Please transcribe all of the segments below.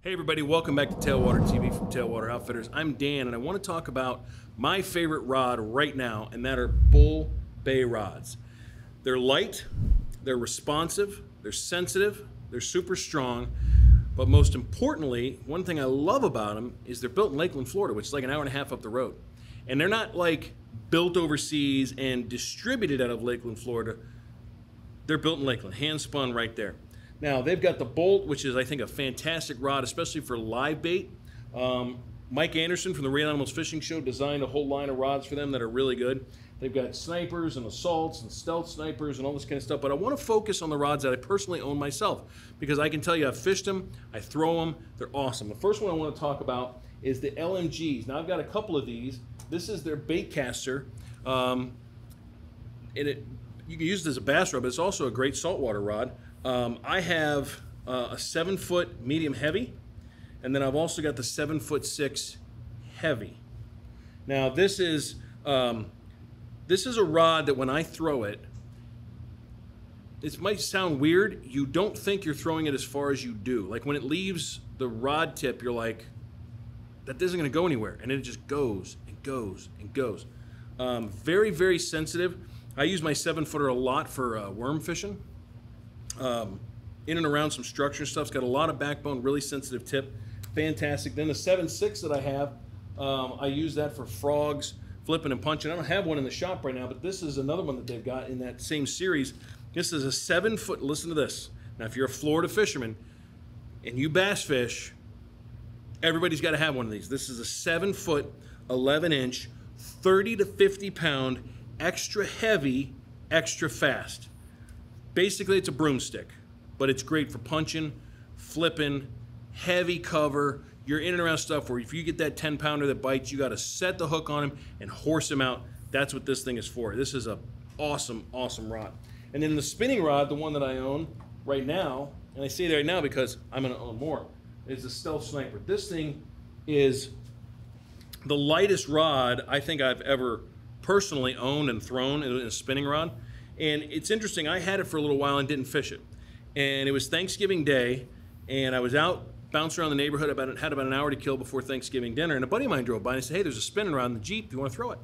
Hey everybody, welcome back to Tailwater TV from Tailwater Outfitters. I'm Dan and I want to talk about my favorite rod right now, and that are bull bay rods. They're light, they're responsive, they're sensitive, they're super strong, but most importantly, one thing I love about them is they're built in Lakeland, Florida, which is like an hour and a half up the road. And they're not like built overseas and distributed out of Lakeland, Florida. They're built in Lakeland, hand spun right there. Now, they've got the Bolt, which is, I think, a fantastic rod, especially for live bait. Mike Anderson from the Real Animals Fishing Show designed a whole line of rods for them that are really good. They've got snipers and assaults and stealth snipers and all this kind of stuff, but I want to focus on the rods that I personally own myself, because I can tell you I've fished them, I throw them, they're awesome. The first one I want to talk about is the LMGs. Now, I've got a couple of these. This is their bait caster. You can use it as a bass rod, but it's also a great saltwater rod. I have a 7-foot medium heavy, and then I've also got the 7'6" heavy. Now this is a rod that when I throw it, it might sound weird. You don't think you're throwing it as far as you do. Like when it leaves the rod tip, you're like, that isn't going to go anywhere, and it just goes and goes and goes. Very, very sensitive. I use my 7-footer a lot for worm fishing. In and around some structure stuff. It's got a lot of backbone, really sensitive tip. Fantastic. Then the 7'6" that I have, I use that for frogs, flipping and punching. I don't have one in the shop right now, but this is another one that they've got in that same series. This is a 7-foot, listen to this. Now, if you're a Florida fisherman and you bass fish, everybody's got to have one of these. This is a 7-foot, 11-inch, 30 to 50 pound, extra heavy, extra fast. Basically, it's a broomstick, but it's great for punching, flipping, heavy cover. You're in and around stuff where if you get that 10-pounder that bites, you got to set the hook on him and horse him out. That's what this thing is for. This is a awesome, awesome rod. And then the spinning rod, the one that I own right now, and I say that right now because I'm going to own more, is the Stealth Sniper. This thing is the lightest rod I think I've ever personally owned and thrown in a spinning rod. And it's interesting, I had it for a little while and didn't fish it. And it was Thanksgiving Day, and I was out bouncing around the neighborhood, had about an hour to kill before Thanksgiving dinner, and a buddy of mine drove by and I said, hey, there's a spinning rod in the Jeep, do you want to throw it?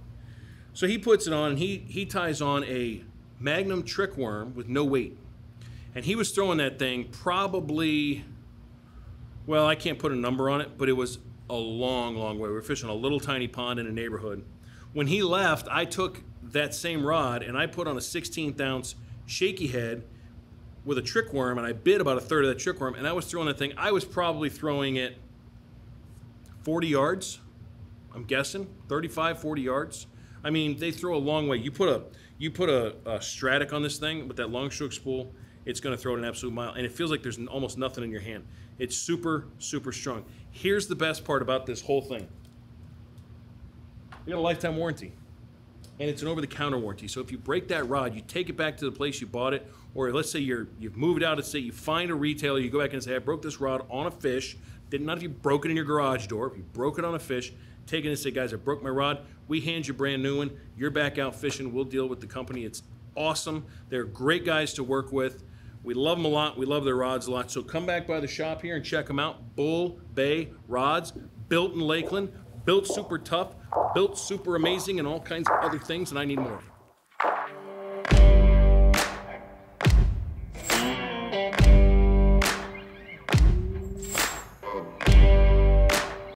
So he puts it on, and he ties on a Magnum trick worm with no weight. And he was throwing that thing probably, well, I can't put a number on it, but it was a long, long way. We were fishing a little tiny pond in a neighborhood. When he left, I took that same rod and I put on a 16th ounce shaky head with a trick worm, and I bit about a third of that trick worm, and I was throwing that thing. I was probably throwing it 40 yards, I'm guessing, 35, 40 yards. I mean, they throw a long way. You put a Stratic on this thing with that long stroke spool, it's going to throw it an absolute mile, and it feels like there's almost nothing in your hand. It's super, super strong. Here's the best part about this whole thing. You got a lifetime warranty. And it's an over-the-counter warranty. So if you break that rod, you take it back to the place you bought it, or let's say you've moved out, let's say you find a retailer, you go back and say, I broke this rod on a fish. Not if you broke it in your garage door, if you broke it on a fish, take it and say, guys, I broke my rod. We hand you a brand new one. You're back out fishing. We'll deal with the company. It's awesome. They're great guys to work with. We love them a lot. We love their rods a lot. So come back by the shop here and check them out. Bull Bay rods, built in Lakeland, built super tough, built super amazing, and all kinds of other things, and I need more.